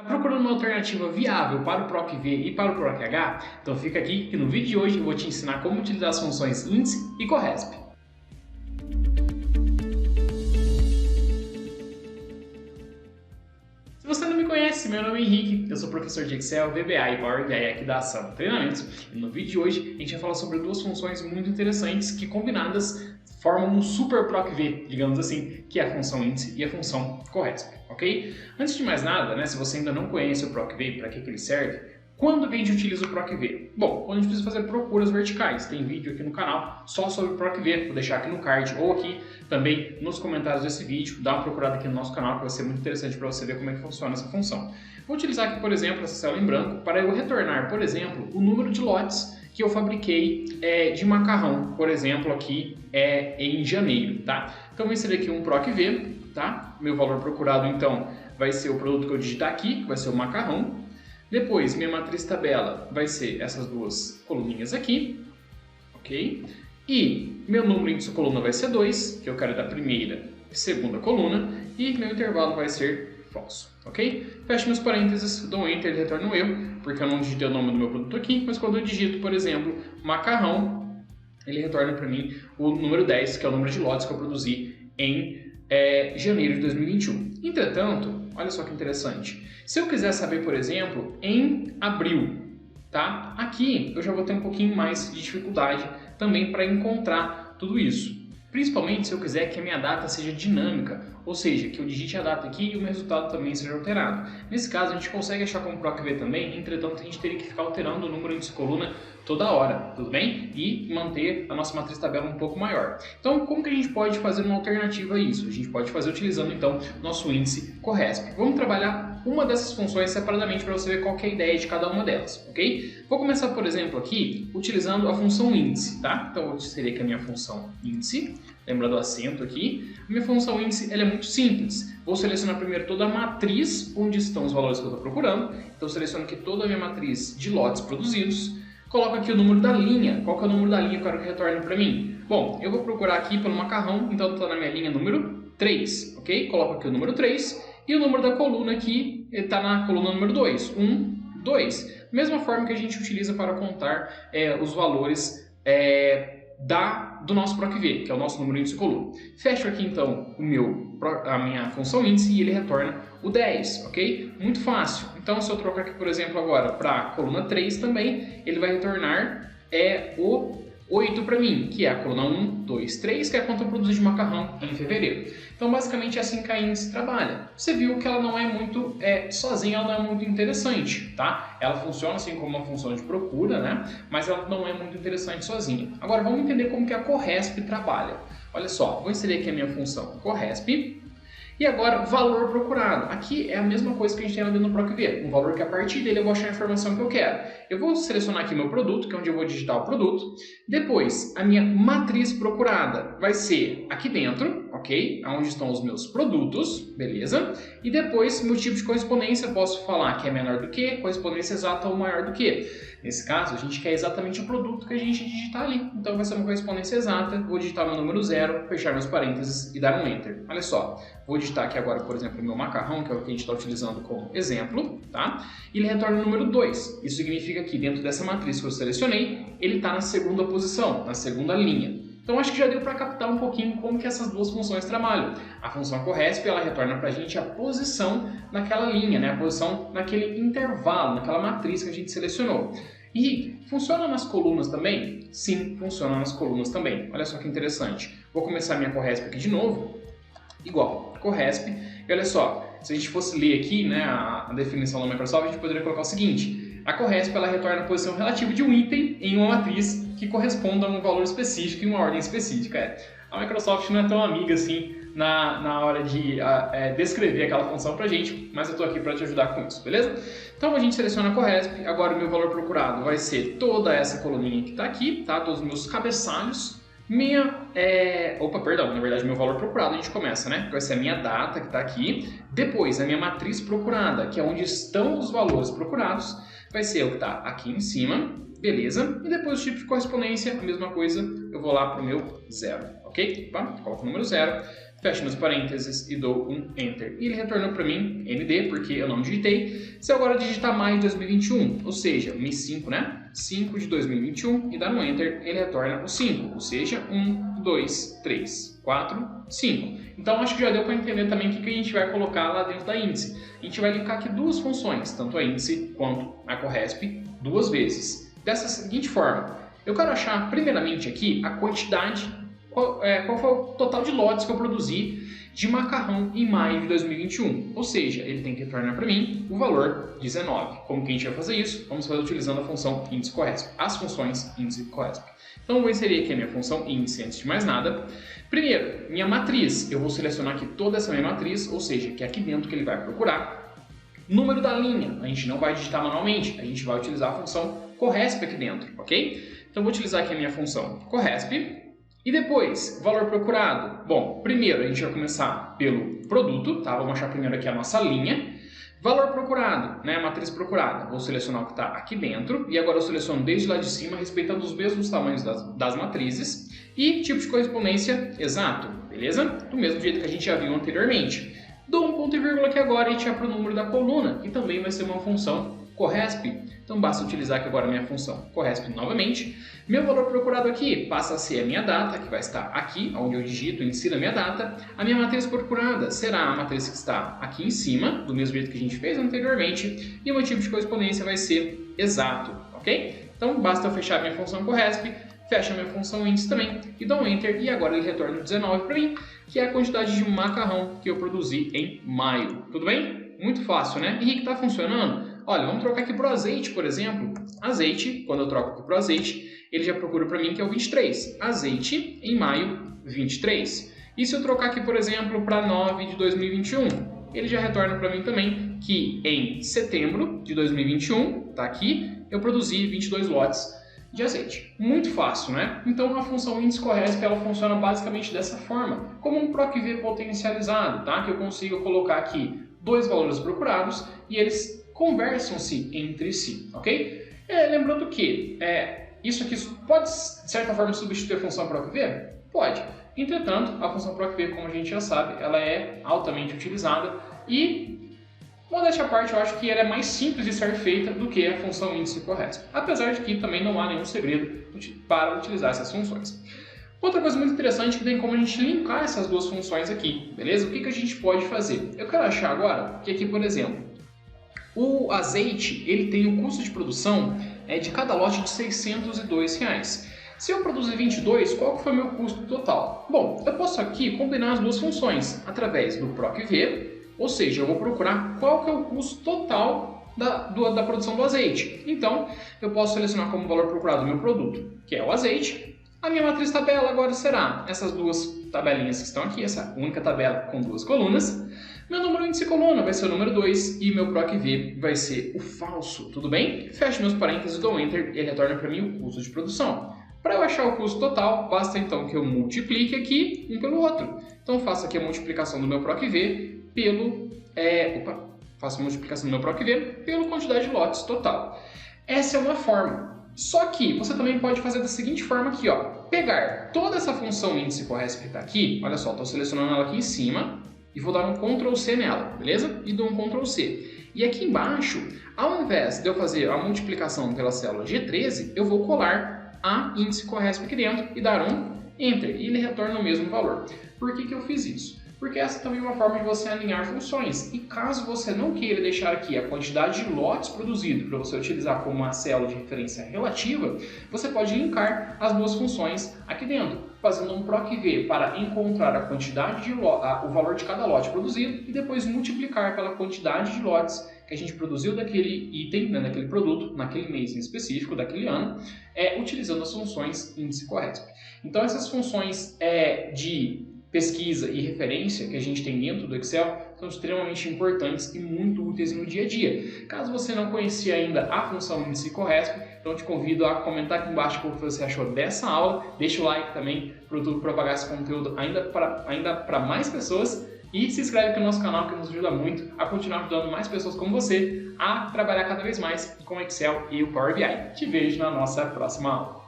Está procurando uma alternativa viável para o PROC-V e para o PROC-H? Então fica aqui que no vídeo de hoje eu vou te ensinar como utilizar as funções índice e CORRESP. Se você não me conhece, meu nome é Henrique, eu sou professor de Excel, VBA e Power BI aqui da Ação Treinamentos. E no vídeo de hoje a gente vai falar sobre duas funções muito interessantes que combinadas formam um super PROC-V, digamos assim, que é a função índice e a função CORRESP, ok? Antes de mais nada, se você ainda não conhece o PROC-V, para que ele serve, quando que a gente utiliza o PROC-V? Bom, quando a gente precisa fazer procuras verticais, tem vídeo aqui no canal só sobre o PROC-V, vou deixar aqui no card ou aqui também nos comentários desse vídeo, dá uma procurada aqui no nosso canal que vai ser muito interessante para você ver como é que funciona essa função. Vou utilizar aqui, por exemplo, essa célula em branco para eu retornar, por exemplo, o número de lotes que eu fabriquei de macarrão, por exemplo, aqui em janeiro, tá? Então vou inserir aqui um PROC-V, tá? Meu valor procurado, então, vai ser o produto que eu digitar aqui, que vai ser o macarrão. Depois, minha matriz tabela vai ser essas duas coluninhas aqui, ok? E meu número índice coluna vai ser 2, que eu quero da primeira e segunda coluna, e meu intervalo vai ser falso, ok? Fecho meus parênteses, dou um Enter, ele retorna um erro, porque eu não digitei o nome do meu produto aqui, mas quando eu digito, por exemplo, macarrão, ele retorna para mim o número 10, que é o número de lotes que eu produzi em janeiro de 2021. Entretanto, olha só que interessante, se eu quiser saber, por exemplo, em abril, tá? Aqui eu já vou ter um pouquinho mais de dificuldade também para encontrar tudo isso. Principalmente se eu quiser que a minha data seja dinâmica, ou seja, que eu digite a data aqui e o meu resultado também seja alterado. Nesse caso a gente consegue achar como PROC-V também, entretanto a gente teria que ficar alterando o número índice coluna toda hora, tudo bem? E manter a nossa matriz tabela um pouco maior. Então como que a gente pode fazer uma alternativa a isso? A gente pode fazer utilizando então nosso índice CORRESP. Vamos trabalhar uma dessas funções separadamente para você ver qual que é a ideia de cada uma delas, ok? Vou começar, por exemplo, aqui utilizando a função índice, tá? Então eu seria aqui a minha função índice, lembra do acento aqui. A minha função índice ela é muito simples. Vou selecionar primeiro toda a matriz onde estão os valores que eu estou procurando. Então eu seleciono aqui toda a minha matriz de lotes produzidos. Coloco aqui o número da linha. Qual que é o número da linha que eu quero que retorne para mim? Bom, eu vou procurar aqui pelo macarrão, então está na minha linha número 3, ok? Coloco aqui o número 3 e o número da coluna aqui está na coluna número 2, 1, 2. Mesma forma que a gente utiliza para contar os valores do nosso PROC-V, que é o nosso número índice coluna. Fecho aqui então a minha função índice e ele retorna o 10, ok? Muito fácil. Então se eu trocar aqui, por exemplo, agora para a coluna 3 também, ele vai retornar o 8 para mim, que é a coluna 1, 2, 3, que é quanto eu produzi de macarrão em fevereiro. Então basicamente é assim que a índice trabalha. Você viu que ela não é muito, sozinha ela não é muito interessante, tá? Ela funciona assim como uma função de procura, né? Mas ela não é muito interessante sozinha. Agora vamos entender como que a CORRESP trabalha. Olha só, vou inserir aqui a minha função CORRESP. E agora, valor procurado. Aqui é a mesma coisa que a gente tem lá dentro do PROC-V. Um valor que a partir dele eu vou achar a informação que eu quero. Eu vou selecionar aqui meu produto, que é onde eu vou digitar o produto. Depois, a minha matriz procurada vai ser aqui dentro, ok? Onde estão os meus produtos, beleza? E depois, meu tipo de correspondência, eu posso falar que é menor do que, correspondência exata ou maior do que. Nesse caso, a gente quer exatamente o produto que a gente digitar ali. Então vai ser uma correspondência exata, vou digitar meu número 0, fechar meus parênteses e dar um Enter. Olha só, vou digitar aqui agora, por exemplo, o meu macarrão, que é o que a gente está utilizando como exemplo, tá? E ele retorna o número 2. Isso significa que dentro dessa matriz que eu selecionei, ele está na segunda posição, na segunda linha. Então acho que já deu para captar um pouquinho como que essas duas funções trabalham. A função CORRESP, ela retorna para a gente a posição naquela linha, né? A posição naquele intervalo, naquela matriz que a gente selecionou. E funciona nas colunas também? Sim, funciona nas colunas também. Olha só que interessante. Vou começar a minha CORRESP aqui de novo. Igual, CORRESP. E olha só, se a gente fosse ler aqui, né, a definição da Microsoft, a gente poderia colocar o seguinte. A CORRESP ela retorna a posição relativa de um item em uma matriz que corresponda a um valor específico em uma ordem específica. A Microsoft não é tão amiga assim na hora de descrever aquela função pra gente, mas eu estou aqui para te ajudar com isso, beleza? Então a gente seleciona a CORRESP, agora o meu valor procurado vai ser toda essa coluninha que está aqui, tá? Todos os meus cabeçalhos. Na verdade meu valor procurado a gente começa, né? Vai ser a minha data que está aqui. Depois a minha matriz procurada, que é onde estão os valores procurados, vai ser o que está aqui em cima, beleza? E depois o tipo de correspondência, a mesma coisa, eu vou lá para o meu 0, ok? Opa, coloco o número 0, fecho meus parênteses e dou um Enter. E ele retornou para mim MD, porque eu não digitei. Se eu agora digitar maio de 2021, ou seja, mês 5, né? 5 de 2021 e dar um Enter, ele retorna o 5, ou seja, 1, 2, 3, 4, 5. Então acho que já deu para entender também o que a gente vai colocar lá dentro da índice. A gente vai linkar aqui duas funções, tanto a índice quanto a Corresp, duas vezes. Dessa seguinte forma, eu quero achar primeiramente aqui a quantidade, qual foi o total de lotes que eu produzi de macarrão em maio de 2021. Ou seja, ele tem que retornar para mim o valor 19. Como que a gente vai fazer isso? Vamos fazer utilizando a função índice Corresp, as funções índice e Corresp. Então eu vou inserir aqui a minha função índice antes de mais nada. Primeiro, minha matriz. Eu vou selecionar aqui toda essa minha matriz, ou seja, que é aqui dentro que ele vai procurar. Número da linha, a gente não vai digitar manualmente, a gente vai utilizar a função Corresp aqui dentro, ok? Então eu vou utilizar aqui a minha função Corresp. E depois, valor procurado. Bom, primeiro a gente vai começar pelo produto, tá? Vamos achar primeiro aqui a nossa linha. Valor procurado, né? Matriz procurada. Vou selecionar o que está aqui dentro. E agora eu seleciono desde lá de cima, respeitando os mesmos tamanhos das matrizes. E tipo de correspondência exato, beleza? Do mesmo jeito que a gente já viu anteriormente. Dou um ponto e vírgula aqui agora e a gente vai para o número da coluna, que também vai ser uma função Corresp. Então basta utilizar aqui agora a minha função Corresp novamente. Meu valor procurado aqui passa a ser a minha data, que vai estar aqui, onde eu digito e insiro a minha data. A minha matriz procurada será a matriz que está aqui em cima, do mesmo jeito que a gente fez anteriormente. E o meu tipo de correspondência vai ser exato, ok? Então basta eu fechar a minha função Corresp, fecho a minha função índice também e dou um Enter. E agora ele retorna 19 para mim, que é a quantidade de macarrão que eu produzi em maio. Tudo bem? Muito fácil, né? Henrique, está funcionando? Olha, vamos trocar aqui para o azeite, por exemplo. Azeite, quando eu troco aqui para o azeite, ele já procura para mim que é o 23. Azeite em maio, 23. E se eu trocar aqui, por exemplo, para 9 de 2021, ele já retorna para mim também que em setembro de 2021, tá aqui, eu produzi 22 lotes de azeite. Muito fácil, né? Então a função índice Corresp ela funciona basicamente dessa forma, como um PROC-V potencializado, tá? Que eu consigo colocar aqui dois valores procurados e eles conversam-se entre si, ok? Lembrando que isso aqui pode, de certa forma, substituir a função PROC-V? Pode. Entretanto, a função PROC-V, como a gente já sabe, ela é altamente utilizada e, modéstia à parte, eu acho que ela é mais simples de ser feita do que a função índice Corresp. Apesar de que também não há nenhum segredo para utilizar essas funções. Outra coisa muito interessante é que tem como a gente linkar essas duas funções aqui, beleza? O que a gente pode fazer? Eu quero achar agora que aqui, por exemplo, o azeite ele tem o custo de produção de cada lote de R$ 602. Se eu produzir 22, qual que foi o meu custo total? Bom, eu posso aqui combinar as duas funções através do PROC-V, ou seja, eu vou procurar qual que é o custo total da produção do azeite. Então, eu posso selecionar como valor procurado o meu produto, que é o azeite. A minha matriz tabela agora será essas duas tabelinhas que estão aqui, essa única tabela com duas colunas. Meu número índice coluna vai ser o número 2 e meu PROC-V vai ser o falso, tudo bem? Fecho meus parênteses, dou Enter e ele retorna para mim o custo de produção. Para eu achar o custo total, basta então que eu multiplique aqui um pelo outro. Então faço aqui a multiplicação do meu PROC-V faço a multiplicação do meu PROC-V pela quantidade de lotes total. Essa é uma forma. Só que você também pode fazer da seguinte forma aqui, ó. Pegar toda essa função índice Corresp que está aqui, olha só, estou selecionando ela aqui em cima e vou dar um Ctrl C nela, beleza? E dou um Ctrl C. E aqui embaixo, ao invés de eu fazer a multiplicação pela célula G13, eu vou colar a índice Corresp aqui dentro e dar um Enter. E ele retorna o mesmo valor. Por que eu fiz isso? Porque essa também é uma forma de você alinhar funções. E caso você não queira deixar aqui a quantidade de lotes produzidos para você utilizar como uma célula de referência relativa, você pode linkar as duas funções aqui dentro, fazendo um PROC-V para encontrar a quantidade de o valor de cada lote produzido e depois multiplicar pela quantidade de lotes que a gente produziu daquele item, né, daquele produto, naquele mês em específico, daquele ano, utilizando as funções índice Corresp. Então essas funções de pesquisa e referência que a gente tem dentro do Excel são extremamente importantes e muito úteis no dia a dia. Caso você não conhecia ainda a função índice Corresp, então te convido a comentar aqui embaixo o que você achou dessa aula, deixa o like também para o YouTube propagar esse conteúdo ainda para mais pessoas e se inscreve aqui no nosso canal que nos ajuda muito a continuar ajudando mais pessoas como você a trabalhar cada vez mais com o Excel e o Power BI. Te vejo na nossa próxima aula.